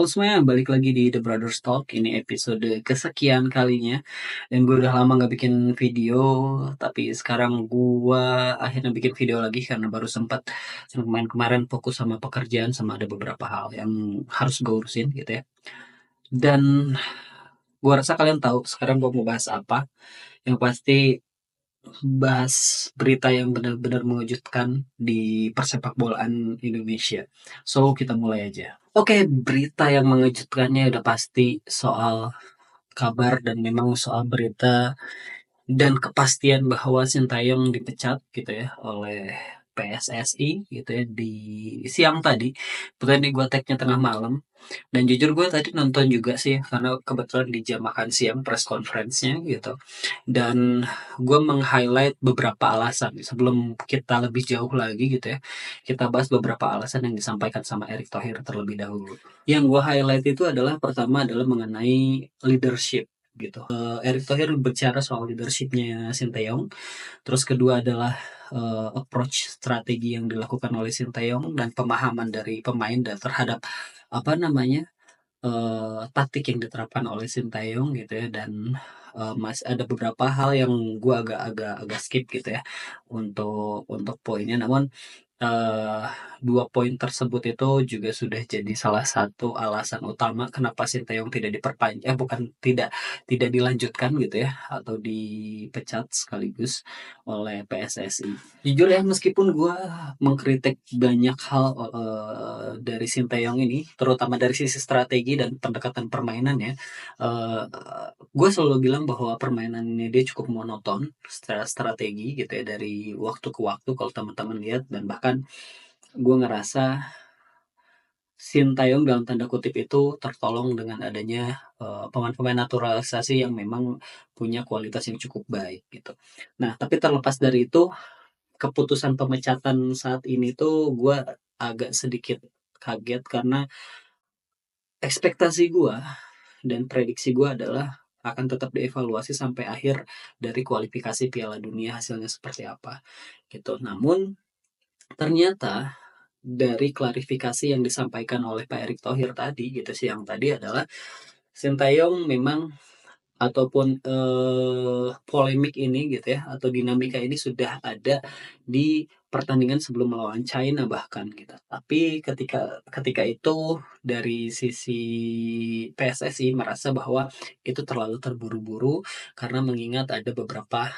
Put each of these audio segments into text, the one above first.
Halo semuanya, balik lagi di The Brothers Talk. Ini episode kesekian kalinya. Dan gue udah lama nggak bikin video, tapi sekarang gue akhirnya bikin video lagi karena baru sempat kemarin fokus sama pekerjaan sama ada beberapa hal yang harus gue urusin gitu ya. Dan gue rasa kalian tahu sekarang gue mau bahas apa. Yang pasti bahas berita yang benar-benar mengejutkan di persepak bolaan Indonesia. So, kita mulai aja. Oke, berita yang mengejutkannya udah pasti soal kabar dan memang soal berita dan kepastian bahwa Sintayong dipecat gitu ya oleh PSSI gitu ya di siang tadi. Betul ini gue tagnya tengah malam. Dan jujur gue tadi nonton juga sih karena kebetulan di jam makan siang press conference-nya gitu. Dan gue meng-highlight beberapa alasan sebelum kita lebih jauh lagi gitu ya. Kita bahas beberapa alasan yang disampaikan sama Erick Thohir terlebih dahulu. Yang gue highlight itu adalah pertama adalah mengenai leadership gitu. Erick Thohir bicara soal leadershipnya Sintayong. Terus kedua adalah approach strategi yang dilakukan oleh Sintayong dan pemahaman dari pemain dan terhadap apa namanya taktik yang diterapkan oleh Sintayong gitu ya dan masih ada beberapa hal yang gue agak skip gitu ya untuk poinnya namun eh, dua poin tersebut itu juga sudah jadi salah satu alasan utama kenapa Sintayong tidak diperpanjang bukan tidak dilanjutkan gitu ya atau dipecat sekaligus oleh PSSI. Jujur ya meskipun gue mengkritik banyak hal dari Sintayong ini terutama dari sisi strategi dan pendekatan permainannya gue selalu bilang bahwa permainannya dia cukup monoton secara strategi gitu ya dari waktu ke waktu kalau teman-teman lihat dan bahkan gue ngerasa Sintayong dalam tanda kutip itu tertolong dengan adanya pemain-pemain naturalisasi yang memang punya kualitas yang cukup baik gitu. Nah, tapi terlepas dari itu, keputusan pemecatan saat ini tuh gue agak sedikit kaget karena ekspektasi gue dan prediksi gue adalah akan tetap dievaluasi sampai akhir dari kualifikasi Piala Dunia hasilnya seperti apa gitu. Namun ternyata dari klarifikasi yang disampaikan oleh Pak Erick Thohir tadi gitu sih yang tadi adalah Sintayong memang ataupun polemik ini gitu ya atau dinamika ini sudah ada di pertandingan sebelum melawan China bahkan gitu. Tapi ketika ketika itu dari sisi PSSI merasa bahwa itu terlalu terburu-buru karena mengingat ada beberapa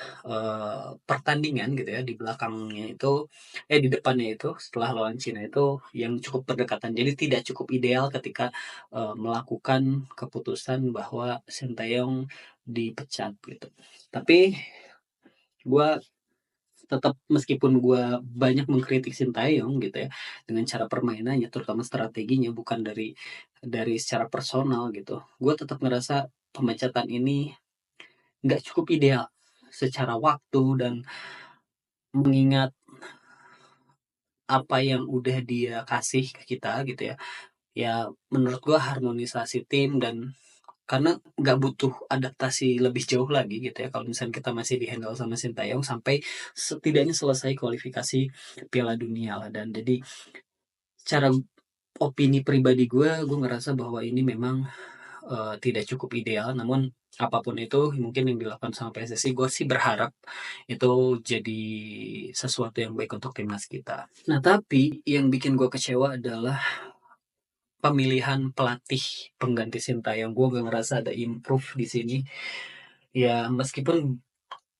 pertandingan gitu ya di belakangnya itu di depannya itu setelah lawan China itu yang cukup berdekatan. Jadi tidak cukup ideal ketika melakukan keputusan bahwa Sintayong dipecat gitu. Tapi gue tetap meskipun gue banyak mengkritik Sintayong gitu ya dengan cara permainannya terutama strateginya bukan dari secara personal gitu. Gue tetap ngerasa pemecatan ini nggak cukup ideal secara waktu dan mengingat apa yang udah dia kasih ke kita gitu ya. Ya menurut gue harmonisasi tim dan karena nggak butuh adaptasi lebih jauh lagi gitu ya kalau misalnya kita masih dihandle sama Sintayong sampai setidaknya selesai kualifikasi Piala Dunia lah dan jadi cara opini pribadi gue ngerasa bahwa ini memang tidak cukup ideal namun apapun itu mungkin yang dilakukan sama PSSI gue sih berharap itu jadi sesuatu yang baik untuk timnas kita. Nah tapi yang bikin gue kecewa adalah pemilihan pelatih pengganti Sintayong gue gak ngerasa ada improve di sini. Ya meskipun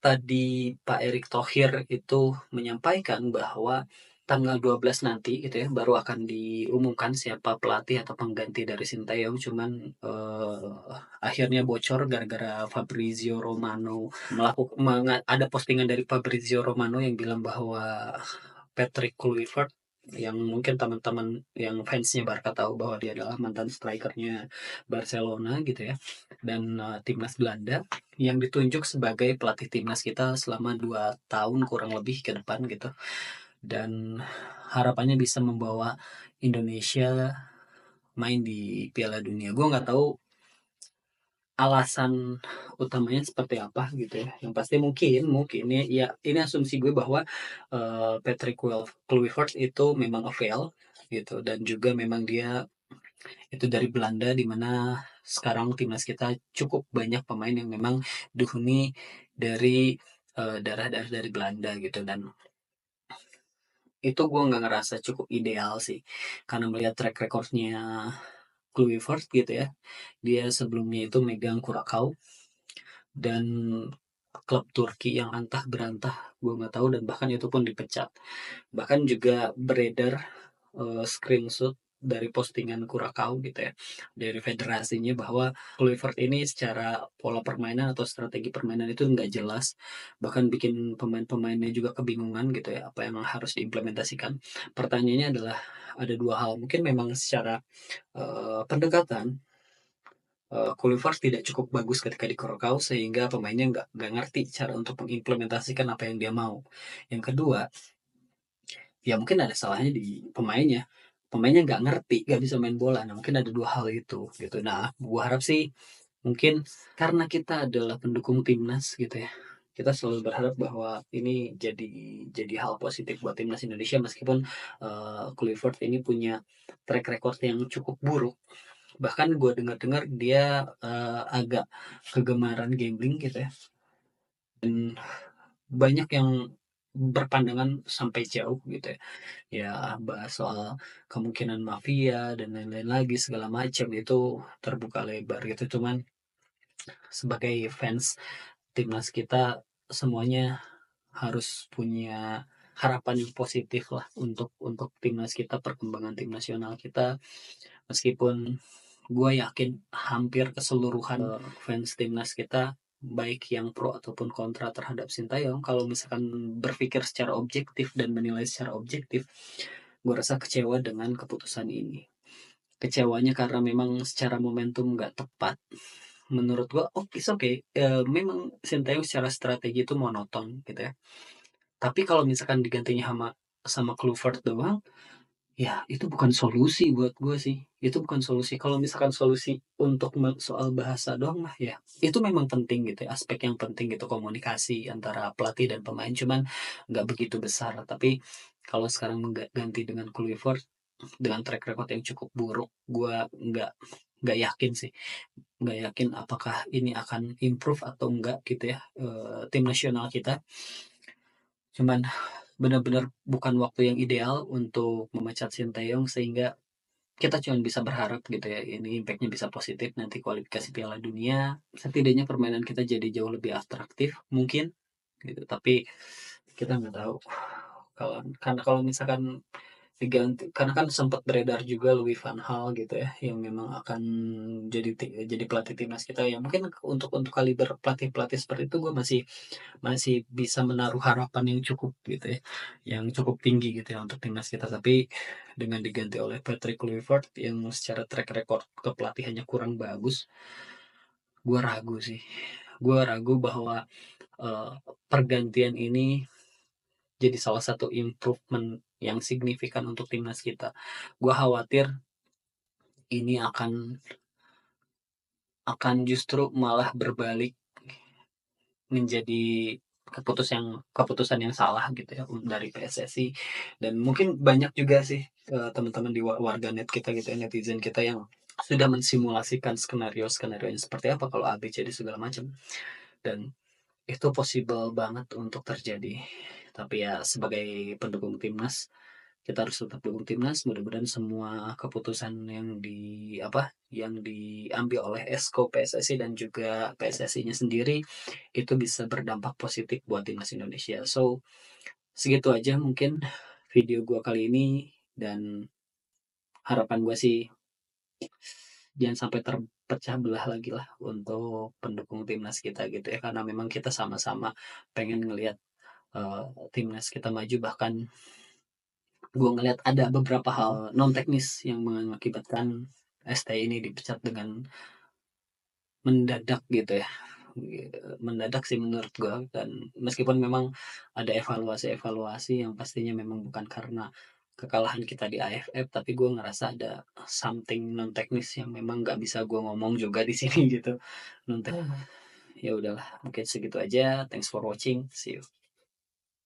tadi Pak Erick Thohir itu menyampaikan bahwa tanggal 12 nanti gitu ya baru akan diumumkan siapa pelatih atau pengganti dari Sintayong cuman akhirnya bocor gara-gara Fabrizio Romano ada postingan dari Fabrizio Romano yang bilang bahwa Patrick Kluivert yang mungkin teman-teman yang fansnya Barca tahu bahwa dia adalah mantan strikernya Barcelona gitu ya dan timnas Belanda yang ditunjuk sebagai pelatih timnas kita selama 2 tahun kurang lebih ke depan gitu dan harapannya bisa membawa Indonesia main di Piala Dunia. Gue nggak tahu alasan utamanya seperti apa gitu ya. Yang pasti mungkin ini asumsi gue bahwa Patrick Kluivert itu memang avail gitu dan juga memang dia Itu dari Belanda, di mana sekarang timnas kita cukup banyak pemain yang memang dihuni dari daerah-daerah dari Belanda gitu. Dan itu gue nggak ngerasa cukup ideal sih, karena melihat track recordnya Kluivert gitu ya, dia sebelumnya itu megang Curacao dan klub Turki yang antah berantah gue nggak tahu, dan bahkan itu pun dipecat. Bahkan juga beredar screenshot dari postingan Curacao gitu ya, dari federasinya, bahwa Kluivert ini secara pola permainan atau strategi permainan itu nggak jelas, bahkan bikin pemain-pemainnya juga kebingungan gitu ya apa yang harus diimplementasikan. Pertanyaannya adalah ada dua hal, mungkin memang secara pendekatan Kluivert tidak cukup bagus ketika di Curacao, sehingga pemainnya nggak ngerti cara untuk mengimplementasikan apa yang dia mau. Yang kedua, ya mungkin ada salahnya di pemainnya. Pemainnya nggak ngerti, nggak bisa main bola. Nah, mungkin ada dua hal itu gitu. Nah, gua harap sih mungkin karena kita adalah pendukung timnas gitu ya. Kita selalu berharap bahwa ini jadi hal positif buat timnas Indonesia, meskipun Kluivert ini punya track record yang cukup buruk. Bahkan gue dengar-dengar dia agak kegemaran gambling gitu ya. Dan banyak yang berpandangan sampai jauh gitu ya. Ya bahas soal kemungkinan mafia dan lain-lain lagi segala macam, itu terbuka lebar gitu. Cuman sebagai fans timnas kita, semuanya harus punya harapan yang positif lah untuk timnas kita, perkembangan tim nasional kita. Meskipun gue yakin hampir keseluruhan fans timnas kita, baik yang pro ataupun kontra terhadap Sintayong, kalau misalkan berpikir secara objektif dan menilai secara objektif, gue rasa kecewa dengan keputusan ini. Kecewanya karena memang secara momentum nggak tepat. Menurut gue, oh it's okay. Memang Sintayong secara strategi itu monoton gitu ya. Tapi kalau misalkan digantinya sama sama Kluivert doang, ya itu bukan solusi buat gue sih. Itu bukan solusi. Kalau misalkan solusi untuk soal bahasa doang mah, ya itu memang penting gitu ya, aspek yang penting gitu, komunikasi antara pelatih dan pemain, cuman nggak begitu besar. Tapi kalau sekarang mengganti dengan Kluivert dengan track record yang cukup buruk, gue nggak yakin sih, nggak yakin apakah ini akan improve atau enggak gitu ya, tim nasional kita. Cuman benar-benar bukan waktu yang ideal untuk memecat Sinteyong, sehingga kita cuma bisa berharap gitu ya ini impactnya bisa positif nanti kualifikasi Piala Dunia, setidaknya permainan kita jadi jauh lebih atraktif mungkin gitu. Tapi kita nggak tahu kalau, karena kalau misalkan diganti, karena kan sempat beredar juga Louis van Gaal gitu ya, yang memang akan jadi pelatih timnas kita. Ya mungkin untuk kaliber pelatih pelatih seperti itu gue masih masih bisa menaruh harapan yang cukup gitu ya, yang cukup tinggi gitu ya untuk timnas kita. Tapi dengan diganti oleh Patrick Kluivert yang secara track record kepelatihannya kurang bagus, gue ragu sih. Gue ragu bahwa uh, pergantian ini jadi salah satu improvement yang signifikan untuk timnas kita. Gue khawatir ini akan justru malah berbalik menjadi keputusan yang salah gitu ya dari PSSI. Dan mungkin banyak juga sih teman-teman di warganet kita gitu ya, netizen kita, yang sudah mensimulasikan skenario-skenario yang seperti apa kalau A B C D segala macam, dan itu possible banget untuk terjadi. Tapi ya sebagai pendukung timnas, kita harus tetap dukung timnas. Mudah-mudahan semua keputusan yang diambil oleh Esko PSSI dan juga PSSI-nya sendiri itu bisa berdampak positif buat timnas Indonesia. So segitu aja mungkin video gua kali ini, dan harapan gua sih jangan sampai terpecah belah lagi lah untuk pendukung timnas kita gitu ya, karena memang kita sama-sama pengen ngelihat timnas kita maju. Bahkan gue ngelihat ada beberapa hal non teknis yang mengakibatkan ST ini dipecat dengan mendadak gitu ya, mendadak sih menurut gue. Dan meskipun memang ada evaluasi yang pastinya memang bukan karena kekalahan kita di AFF, tapi gue ngerasa ada something non teknis yang memang nggak bisa gue ngomong juga di sini gitu, non. Ya udahlah, mungkin segitu aja. Thanks for watching, see you.